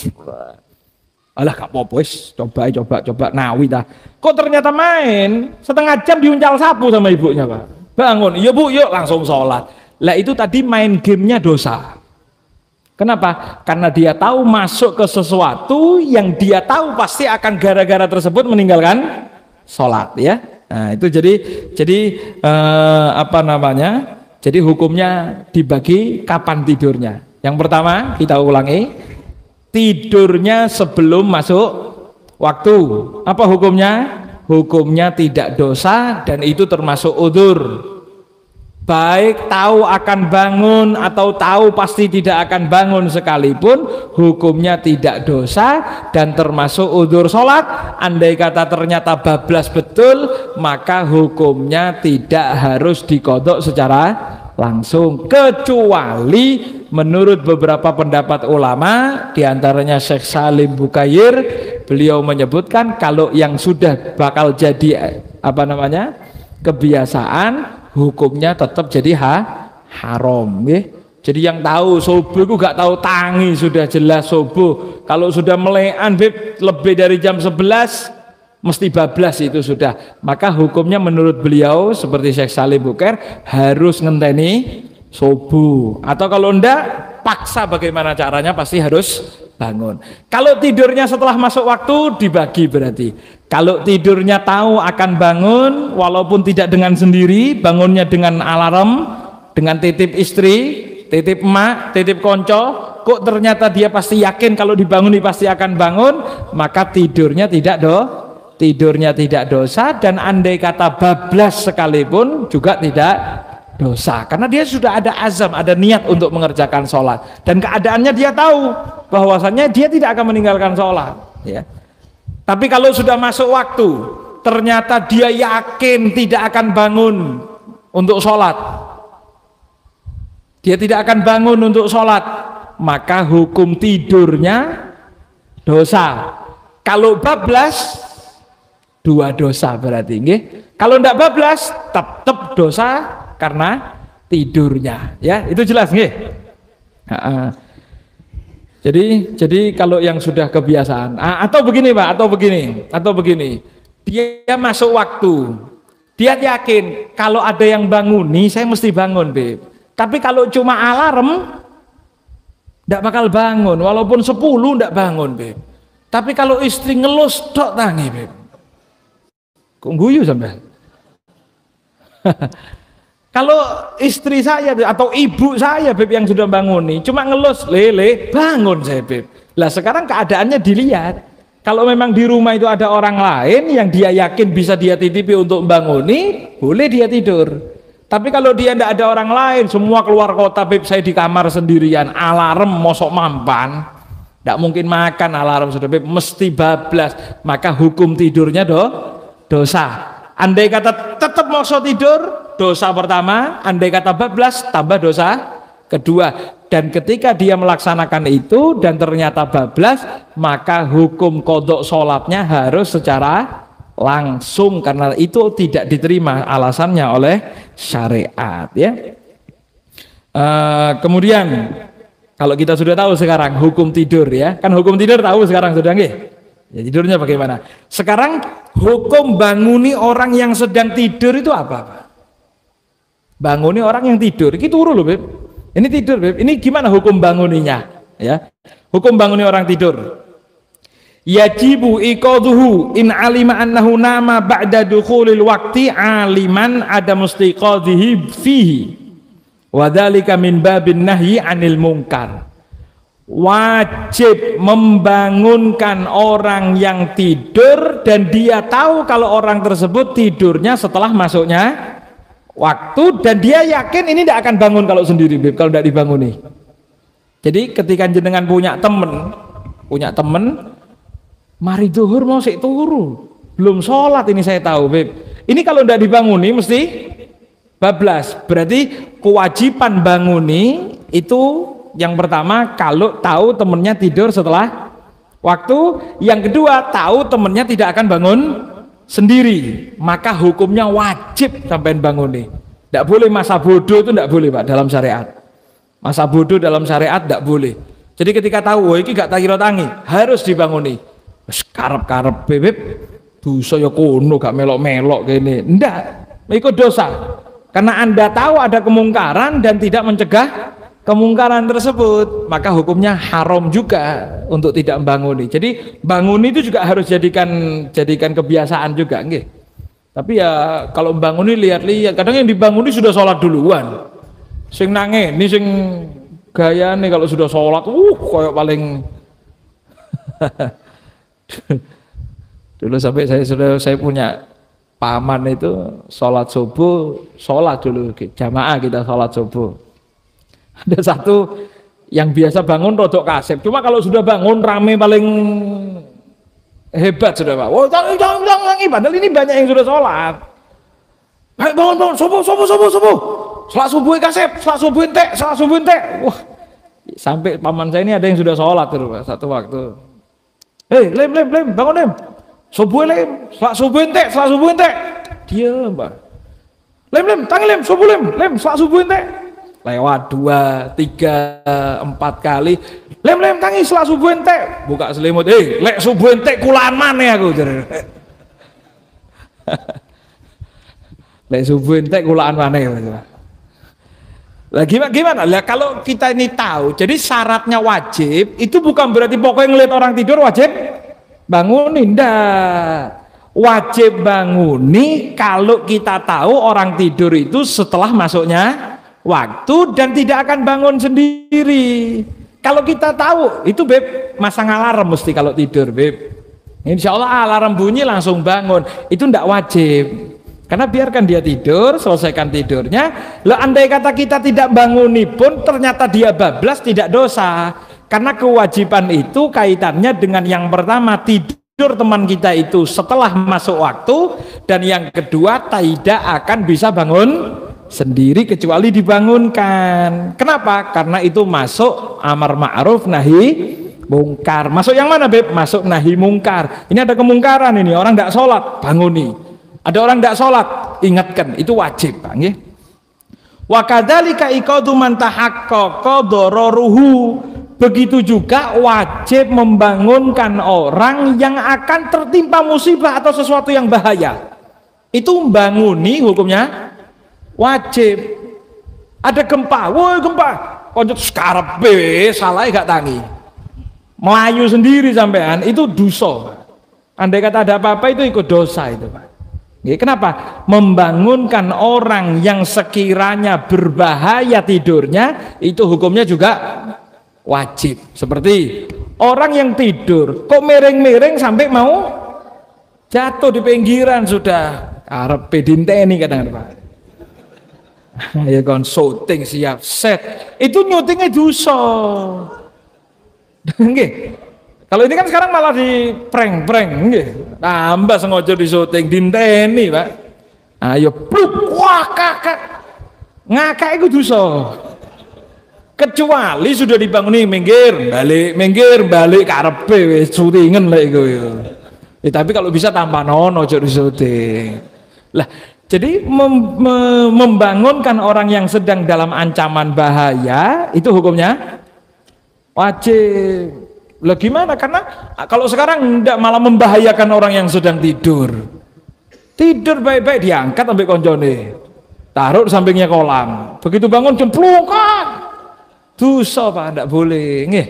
A: alah gak apa-apa wis, coba nawi dah. Kok ternyata main setengah jam diuncal sapu sama ibunya Pak. Bangun, iya Bu, yuk langsung sholat. Lah itu tadi main gamenya dosa. Kenapa? Karena dia tahu masuk ke sesuatu yang dia tahu pasti akan gara-gara tersebut meninggalkan sholat ya. Nah itu jadi apa namanya? Jadi hukumnya dibagi kapan tidurnya. Yang pertama kita ulangi, tidurnya sebelum masuk waktu. Apa hukumnya? Hukumnya tidak dosa dan itu termasuk udzur. baik tahu akan bangun atau tahu pasti tidak akan bangun sekalipun, hukumnya tidak dosa dan termasuk udzur sholat. Andai kata ternyata bablas betul, maka hukumnya tidak harus diqodho secara langsung, kecuali menurut beberapa pendapat ulama, diantaranya Syekh Salim Bukair, beliau menyebutkan kalau yang sudah bakal jadi kebiasaan, hukumnya tetap jadi haram, ya. Jadi yang tahu subuh itu gak tahu tangi, sudah jelas subuh. Kalau sudah melekan lebih dari jam 11 mesti bablas itu sudah. Maka hukumnya menurut beliau seperti Syekh Salim Bukair harus ngenteni subuh. Atau kalau enggak, paksa bagaimana caranya pasti harus bangun. Kalau tidurnya setelah masuk waktu dibagi berarti. Kalau tidurnya tahu akan bangun walaupun tidak dengan sendiri, bangunnya dengan alarm, dengan titip istri, titip emak, titip konco, kok ternyata dia pasti yakin kalau dibanguni pasti akan bangun, maka tidurnya tidak dosa, dan andai kata bablas sekalipun juga tidak dosa, karena dia sudah ada azam, ada niat untuk mengerjakan sholat, dan keadaannya dia tahu bahwasannya dia tidak akan meninggalkan sholat, ya. Tapi kalau sudah masuk waktu ternyata dia yakin tidak akan bangun untuk sholat, dia tidak akan bangun untuk sholat, maka hukum tidurnya dosa. Kalau bablas dua dosa berarti, nggih. Kalau tidak bablas tetap dosa karena tidurnya, ya. Itu jelas, nggih. Jadi kalau yang sudah kebiasaan, atau begini Pak, atau begini, dia masuk waktu, dia yakin kalau ada yang banguni saya mesti bangun, Beb. Tapi kalau cuma alarm tidak bakal bangun, walaupun 10 tidak bangun, Beb. Tapi kalau istri ngelus tok tangi, Beb. Kok guyu sampai? Kalau istri saya atau ibu saya, Beb, yang sudah banguni cuma ngelus lele, bangun saya, Beb. Lah sekarang keadaannya dilihat. Kalau memang di rumah itu ada orang lain yang dia yakin bisa dia titipi untuk banguni, boleh dia tidur. Tapi kalau dia tidak ada orang lain, semua keluar kota, Beb, saya di kamar sendirian, alarm mosok mampan, tidak mungkin makan alarm sudah, Beb, mesti bablas, maka hukum tidurnya dosa. Andai kata tetap mosok tidur, dosa pertama. Andai kata bablas, tambah dosa kedua. Dan ketika dia melaksanakan itu dan ternyata bablas, maka hukum qodho sholatnya harus secara langsung, karena itu tidak diterima alasannya oleh syariat, ya. Kemudian kalau kita sudah tahu sekarang hukum tidur, ya kan, hukum tidur tahu sekarang sudah, nggih? Ya, tidurnya bagaimana? Sekarang hukum banguni orang yang sedang tidur itu apa? Banguni orang yang tidur, ini turu loh, Beb. Ini tidur, Beb. Ini gimana hukum banguninya? Ya, hukum banguni orang tidur. Yajibu iqadhuhu in alima annahu nama ba'da dukhulil waqti aliman ada mustiqadhihi fihi. Wa dzalika min babin nahyi 'anil munkar. Wajib membangunkan orang yang tidur dan dia tahu kalau orang tersebut tidurnya setelah masuknya waktu, dan dia yakin ini tidak akan bangun kalau sendiri, Beb, kalau tidak dibanguni. Jadi ketika jenengan punya temen mari zuhur mau sik turu, belum sholat, ini saya tahu, Beb, ini kalau tidak dibanguni mesti bablas. Berarti kewajiban banguni itu yang pertama kalau tahu temennya tidur setelah waktu, yang kedua tahu temennya tidak akan bangun sendiri, maka hukumnya wajib sampai banguni. Tidak boleh masa bodoh, itu tidak boleh, Pak, dalam syariat. Masa bodoh dalam syariat tidak boleh. Jadi ketika tahu, oh ini gak takira tangi, harus dibanguni. Karep-karep, Beb, dosa ya kono, gak melok-melok gini. Ndak, itu dosa. Karena Anda tahu ada kemungkaran dan tidak mencegah kemungkaran tersebut, maka hukumnya haram juga untuk tidak membanguni. Jadi bangun itu juga harus jadikan kebiasaan juga, nggih. Tapi ya kalau membanguni lihat-lihat, kadang yang dibanguni sudah sholat duluan. Sing nange, ini sing gaya nih kalau sudah sholat, kayak paling dulu sampai saya punya paman itu sholat subuh, sholat dulu jamaah kita sholat subuh. Ada satu yang biasa bangun rodok kasep, cuma kalau sudah bangun rame paling hebat sudah Pak. Oh jangan padahal ini banyak yang sudah sholat. Ayo bangun subuh. Sholat subuh kasep, sholat subuh entek. Wah, sampai paman saya ini ada yang sudah sholat terus Pak, satu waktu. Hei lem bangun lem. Subuh lem, sholat subuh entek. Dia Pak. Lem, tangi lem, subuh lem, sholat subuh entek. Lewat 2, 3, 4 kali. Lem tangi sholat subuh entek. Buka selimut, lek subuh entek kulaan mana aku. Lek subuh entek kulaan mana ya. Lah gimana? Lah kalau kita ini tahu, jadi syaratnya wajib itu bukan berarti pokoknya ngeliat orang tidur wajib bangunin, ndak. Wajib banguni kalau kita tahu orang tidur itu setelah masuknya waktu dan tidak akan bangun sendiri. Kalau kita tahu itu Beb, masang alarm mesti kalau tidur Beb. Insya Allah alarm bunyi langsung bangun, itu ndak wajib. Karena biarkan dia tidur, selesaikan tidurnya. Lah andai kata kita tidak banguni pun ternyata dia bablas, tidak dosa. Karena kewajiban itu kaitannya dengan yang pertama tidur teman kita itu setelah masuk waktu, dan yang kedua tidak akan bisa bangun sendiri kecuali dibangunkan. Kenapa? Karena itu masuk amar ma'ruf nahi mungkar. Masuk yang mana Beb? Masuk nahi mungkar. Ini ada kemungkaran ini, orang tidak sholat, banguni. Ada orang tidak sholat, ingatkan, itu wajib Pak. Wa kadzalika iqadu man tahaqqaqa dararuhu. Begitu juga wajib membangunkan orang yang akan tertimpa musibah atau sesuatu yang bahaya. Itu membanguni hukumnya wajib. Ada gempa, woi gempa, koncut sekarepe salah gak tangi. Melayu sendiri sampean itu dosa. Andai kata ada apa-apa itu ikut dosa itu Pak. Kenapa? Membangunkan orang yang sekiranya berbahaya tidurnya itu hukumnya juga wajib. Seperti orang yang tidur kok miring-miring sampai mau jatuh di pinggiran, sudah arepe dinteni kadang-kadang Pak. Ya kon syuting siap set, itu nyutingnya dosa. Nggih. Kalau ini kan sekarang malah di prank nggih. Tambah sengaja di syuting dinteni Pak. Ayo pluk wah kakak. Ngakak iku dosa. Kecuali sudah dibanguni minggir balik karepe wis syutingen lek iku ya. Tapi kalau bisa tambah nono aja di syuting. Lah, jadi membangunkan orang yang sedang dalam ancaman bahaya itu hukumnya wajib. Lah gimana? Karena kalau sekarang enggak, malah membahayakan orang yang sedang tidur. Tidur baik-baik diangkat sampai koncone. Taruh di sampingnya kolam. Begitu bangun jemplukan. Dosa Pak, tidak boleh nggih.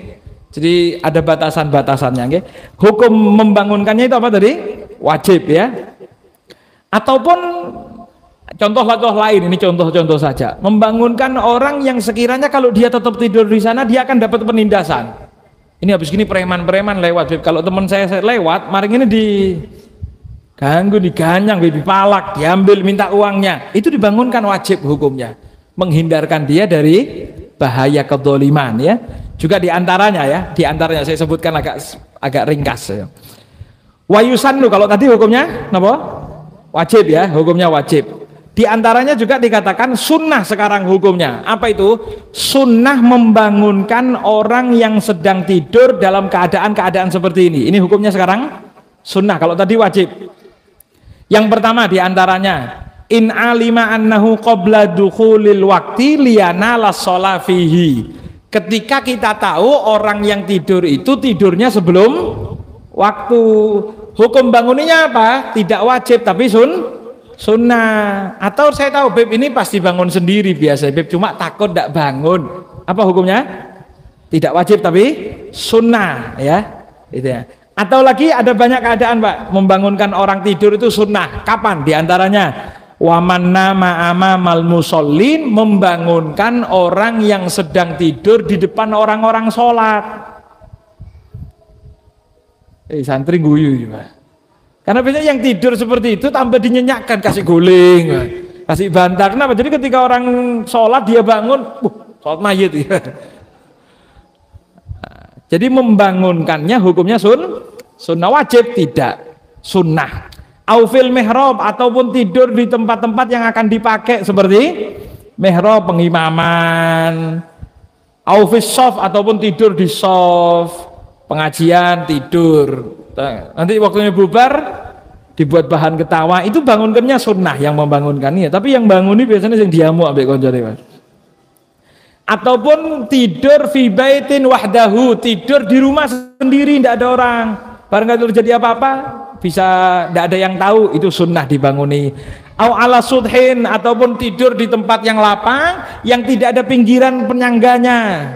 A: Jadi ada batasan-batasannya nggih. Hukum membangunkannya itu apa tadi? Wajib ya. Ataupun contoh lain, ini contoh-contoh saja. Membangunkan orang yang sekiranya kalau dia tetap tidur di sana dia akan dapat penindasan. Ini habis gini preman-preman lewat. Kalau teman saya lewat, maring ini diganggu, diganyang, dipalak, diambil, minta uangnya. Itu dibangunkan wajib hukumnya. Menghindarkan dia dari bahaya kedzaliman ya. Juga diantaranya saya sebutkan agak ringkas ya. Wayusannu kalau tadi hukumnya apa? Wajib ya, hukumnya wajib. Diantaranya juga dikatakan sunnah sekarang hukumnya. Apa itu? Sunnah membangunkan orang yang sedang tidur dalam keadaan seperti ini. Ini hukumnya sekarang sunnah. Kalau tadi wajib. Yang pertama diantaranya in alima annahu qabla dukhulil waqti liyanala shola fihi. Ketika kita tahu orang yang tidur itu tidurnya sebelum waktu, hukum bangunnya apa? Tidak wajib tapi sunnah. Atau saya tahu Beb ini pasti bangun sendiri biasa Beb, cuma takut tidak bangun. Apa hukumnya? Tidak wajib tapi sunnah ya. Itu ya. Atau lagi ada banyak keadaan Pak, membangunkan orang tidur itu sunnah. Kapan? Diantaranya waman nama amamal musallin, membangunkan orang yang sedang tidur di depan orang-orang sholat. Santri guyu Pak. Karena biasanya yang tidur seperti itu tambah dinyenyakkan, kasih guling, kasih bantal. Kenapa? Jadi ketika orang sholat dia bangun, sholat mayit ya. Jadi membangunkannya hukumnya sunnah, wajib tidak, sunnah. Aufil mihrab, ataupun tidur di tempat-tempat yang akan dipakai seperti mihrab, pengimaman. Aufis sof, ataupun tidur di sof, pengajian tidur. Nanti waktunya bubar dibuat bahan ketawa, itu bangunkannya sunnah yang membangunkannya. Tapi yang bangun ini biasanya yang diamu ambek konjone, Mas. Ataupun tidur fi baitin wahdahu, tidur di rumah sendiri, tidak ada orang. Barangkali terjadi apa-apa, bisa tidak ada yang tahu, itu sunnah dibanguni. Au ala sudhin, ataupun tidur di tempat yang lapang, yang tidak ada pinggiran penyangganya.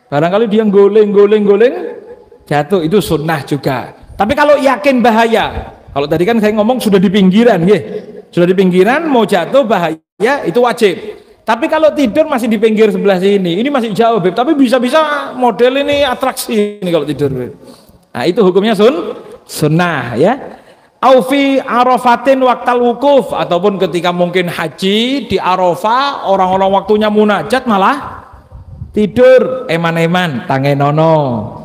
A: Barangkali dia goleng, jatuh, itu sunnah juga. Tapi kalau yakin bahaya, kalau tadi kan saya ngomong sudah di pinggiran, ya, sudah di pinggiran, mau jatuh bahaya, itu wajib. Tapi kalau tidur masih di pinggir sebelah sini, ini masih jauh, Beb. Tapi bisa-bisa model ini atraksi ini kalau tidur, Beb. Nah, itu hukumnya sunnah, ya. Aufi arafatin waktal wukuf, ataupun ketika mungkin haji di Arafah, orang-orang waktunya munajat malah tidur eman-eman, tangenono,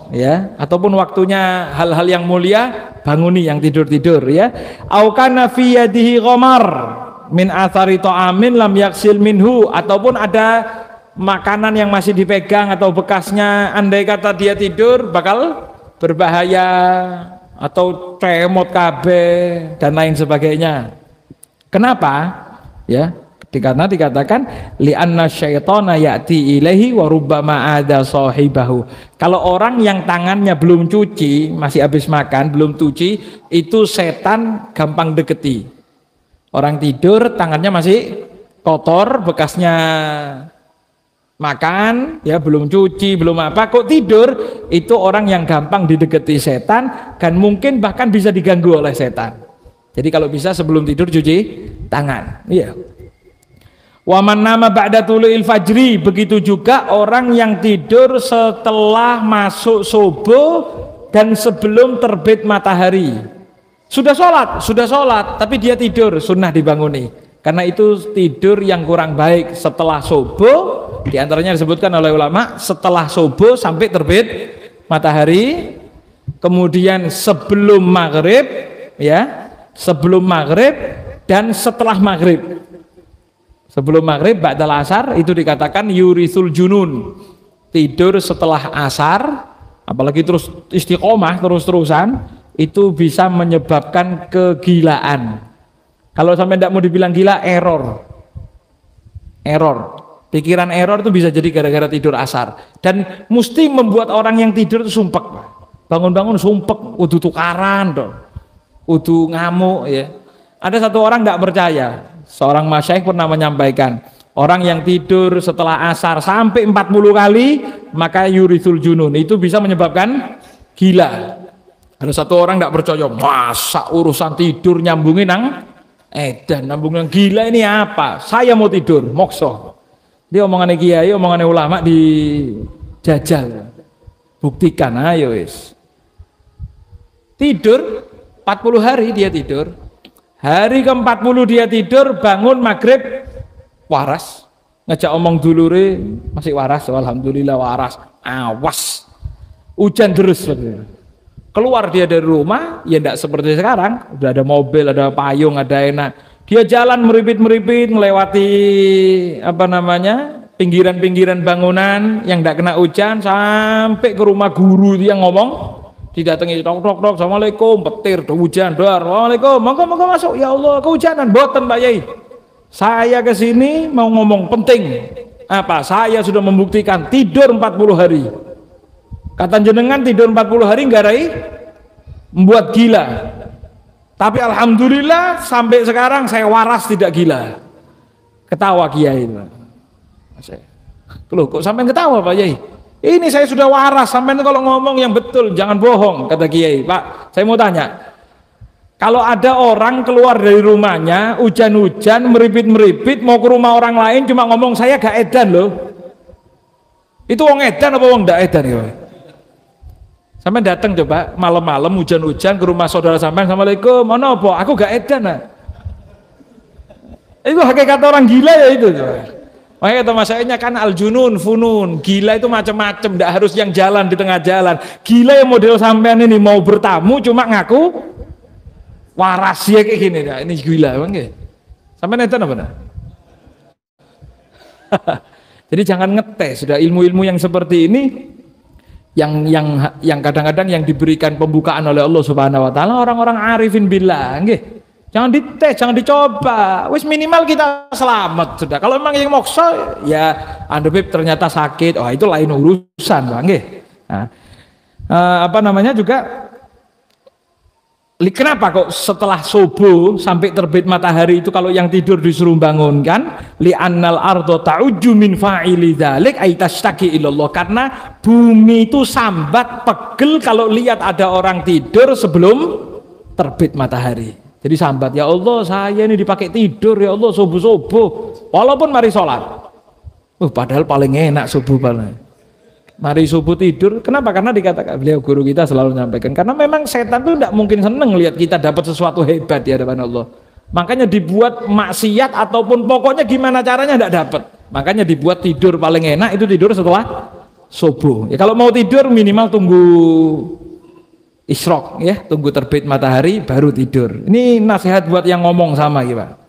A: ya. Ataupun waktunya hal-hal yang mulia, banguni yang tidur-tidur, ya. Au kana fi yadihi ghamar min athari ta'amin lam yaksil minhu, ataupun ada makanan yang masih dipegang atau bekasnya, andai kata dia tidur bakal berbahaya atau tremot kabeh dan lain sebagainya. Kenapa? Ya, karena dikatakan li'anna syaitana ya'ti ilaihi wa rubbama ada sahibahu. Kalau orang yang tangannya belum cuci, masih habis makan, belum cuci, itu setan gampang deketi. Orang tidur tangannya masih kotor, bekasnya makan, ya belum cuci, belum apa, kok tidur, itu orang yang gampang dideketi setan dan mungkin bahkan bisa diganggu oleh setan. Jadi kalau bisa sebelum tidur cuci tangan. Iya. Wa man nama ba'da tulu'il fajri, begitu juga orang yang tidur setelah masuk subuh dan sebelum terbit matahari. Sudah sholat, tapi dia tidur, sunnah dibanguni. Karena itu tidur yang kurang baik setelah subuh, diantaranya disebutkan oleh ulama, setelah subuh sampai terbit matahari, kemudian sebelum maghrib, ya, sebelum maghrib dan setelah maghrib. Sebelum maghrib, ba'dal asar, itu dikatakan yurisul junun, tidur setelah asar, apalagi terus istiqomah terus-terusan, itu bisa menyebabkan kegilaan. Kalau sampai tidak mau dibilang gila, error. Pikiran error itu bisa jadi gara-gara tidur asar. Dan mesti membuat orang yang tidur itu sumpek. Bangun-bangun sumpek, udah tukaran, udah ngamuk, ya. Ada satu orang tidak percaya. Seorang masyaikh pernah menyampaikan, orang yang tidur setelah asar sampai 40 kali, maka yurisul junun, itu bisa menyebabkan gila. Ada satu orang tidak percaya, masa urusan tidur nyambungin nang edan, nyambungin gila ini apa? Saya mau tidur, mokso. Dia omongannya kiai, omongannya ulama dijajal. Buktikan, ayo wis. Tidur 40 hari dia tidur. Hari ke-40 dia tidur, bangun maghrib waras. Ngajak omong dulure masih waras, alhamdulillah waras. Awas. Hujan terus. Keluar dia dari rumah, ya tidak seperti sekarang, udah ada mobil, ada payung, ada enak. Dia jalan meripit-meripit, melewati pinggiran-pinggiran bangunan yang tidak kena hujan, sampai ke rumah guru dia ngomong, didatangi tok, assalamualaikum, petir, hujan, assalamualaikum, monggo masuk, ya Allah, kehujanan, boten Pak Yai. Saya kesini mau ngomong penting, apa? Saya sudah membuktikan tidur 40 hari. Kata jenengan tidur 40 hari nggarai membuat gila. Tapi alhamdulillah sampai sekarang saya waras, tidak gila. Ketawa kiai itu. Loh, kok sampai ketawa Pak Yai? Ini saya sudah waras, sampai kalau ngomong yang betul, jangan bohong, kata kiai. Pak, saya mau tanya. Kalau ada orang keluar dari rumahnya, hujan-hujan, meripit-meripit, mau ke rumah orang lain, cuma ngomong saya gak edan loh. Itu wong edan apa wong gak edan ya? Sampai datang coba malam-malam hujan-hujan ke rumah saudara sampean, assalamualaikum, ono apa? Aku gak edan. Nah. Itu hakikat orang gila ya itu. Makanya kata masyaiknya kan al-junun, funun. Gila itu macam-macam, tidak harus yang jalan di tengah jalan. Gila yang model sampean ini mau bertamu cuma ngaku waras ya kayak gini. Nah, ini gila bang ya. Sampean edan apa nah? Jadi jangan ngetes, sudah ilmu-ilmu yang seperti ini yang kadang-kadang yang diberikan pembukaan oleh Allah Subhanahu wa taala orang-orang arifin billah, nggih. Jangan dites, jangan dicoba. Wis minimal kita selamat sudah. Kalau memang yang moksa ya andebib ternyata sakit, oh itu lain urusan, Bang, nggih. Nah, apa namanya juga kenapa kok setelah subuh sampai terbit matahari itu kalau yang tidur disuruh bangunkan li'annal ardo ta'ujju min fa'ili dzalik ay tashtaki ilallah, karena bumi itu sambat pegel kalau lihat ada orang tidur sebelum terbit matahari. Jadi sambat, ya Allah saya ini dipakai tidur ya Allah subuh-subuh walaupun mari sholat. Padahal paling enak subuh paling. Mari subuh tidur, kenapa? Karena dikatakan beliau guru kita selalu menyampaikan, karena memang setan itu tidak mungkin seneng lihat kita dapat sesuatu hebat di hadapan Allah. Makanya dibuat maksiat ataupun pokoknya gimana caranya tidak dapat. Makanya dibuat tidur paling enak itu tidur setelah subuh. Ya kalau mau tidur minimal tunggu isyraq ya, tunggu terbit matahari baru tidur. Ini nasihat buat yang ngomong sama gitu, Pak.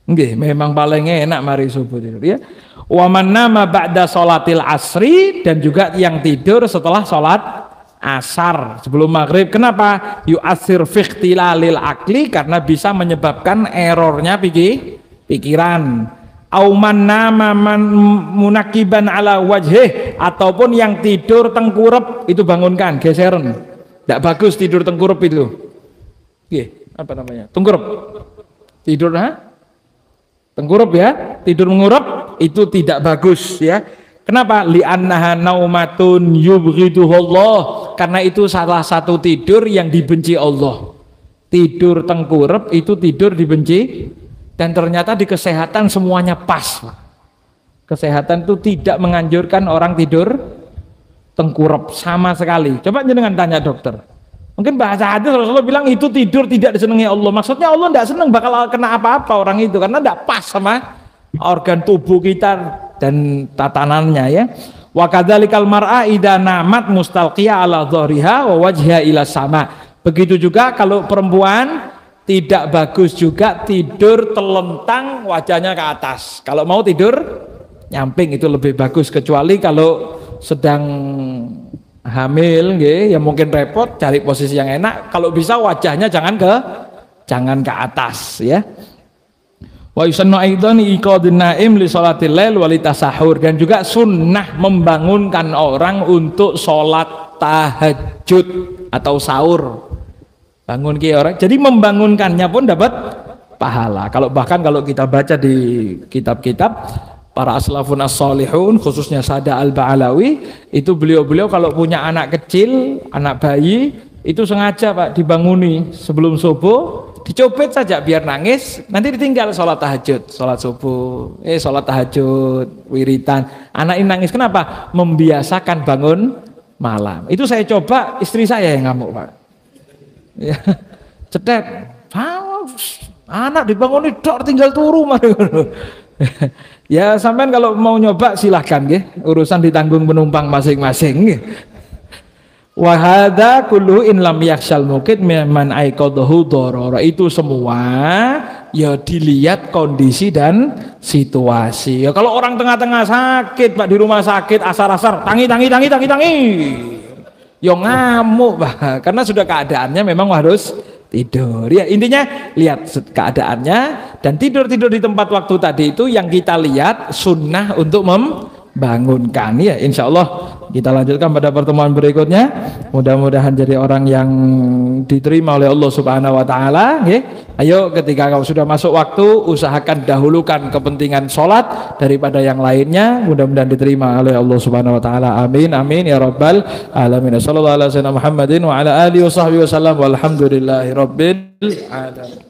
A: Nggih, memang paling enak mari subuh tidur ya. Wa man nama ba'da sholatil asri, dan juga yang tidur setelah sholat asar sebelum maghrib. Kenapa? Yu'athir fi ikhtilalil akli, karena bisa menyebabkan errornya pikiran. Au man nama munakiban ala wajhih, ataupun yang tidur tengkurap itu bangunkan, geseran. Tidak bagus tidur tengkurap itu. Nggih, apa namanya? Tengkurap. Tidur tengkurap ya, tidur mengurap itu tidak bagus ya. Kenapa? Li'annaha naumatun yubghiduhullah, karena itu salah satu tidur yang dibenci Allah. Tidur tengkurap itu tidur dibenci, dan ternyata di kesehatan semuanya pas. Kesehatan itu tidak menganjurkan orang tidur tengkurap sama sekali. Coba jangan tanya dokter. Mungkin bahasa hadis Rasulullah bilang itu tidur tidak disenangi Allah. Maksudnya Allah tidak senang bakal kena apa-apa orang itu, karena tidak pas sama organ tubuh kita dan tatanannya ya. Wa kadzalikal mar'a idza namat mustalqiya ala dhahriha wa wajha ila sama. Begitu juga kalau perempuan tidak bagus juga tidur telentang wajahnya ke atas. Kalau mau tidur nyamping itu lebih bagus, kecuali kalau sedang hamil ya mungkin repot cari posisi yang enak. Kalau bisa wajahnya jangan ke atas ya. Wa yusannu aidan iqadun naim li sholatil lail wa li tasahur, dan juga sunnah membangunkan orang untuk sholat tahajud atau sahur. Bangun orang, jadi membangunkannya pun dapat pahala. Bahkan kalau kita baca di kitab-kitab para aslafun as-solihun, khususnya Sada al-Ba'alawi, itu beliau-beliau kalau punya anak kecil, anak bayi, itu sengaja Pak dibanguni sebelum subuh, dicopet saja biar nangis, nanti ditinggal sholat tahajud, sholat subuh, sholat tahajud, wiritan. Anak ini nangis, kenapa? Membiasakan bangun malam. Itu saya coba, istri saya yang ngamuk Pak. Ya, cetet, anak dibanguni dok tinggal turu ya sampean kalau mau nyoba silahkan nggih, urusan ditanggung penumpang masing-masing nggih. Wa hadza kullu in lam yakhshal muqit mimman aiqadahu darara, itu semua ya dilihat kondisi dan situasi. Ya kalau orang tengah-tengah sakit Pak, di rumah sakit asar-asar tangi ya ngamuk Pak, karena sudah keadaannya memang harus tidur ya. Intinya lihat keadaannya dan tidur di tempat waktu tadi itu yang kita lihat sunnah untuk membangunkan ya. Insya Allah kita lanjutkan pada pertemuan berikutnya. Mudah-mudahan jadi orang yang diterima oleh Allah Subhanahu wa taala ya. Ayo ketika kau sudah masuk waktu, usahakan dahulukan kepentingan sholat daripada yang lainnya. Mudah-mudahan diterima oleh Allah Subhanahu wa taala. Amin amin ya rabbal alamin. Sallallahu alaihi wasallam Muhammadin wa ala alihi washabbihi wasallam walhamdulillahi rabbil alamin.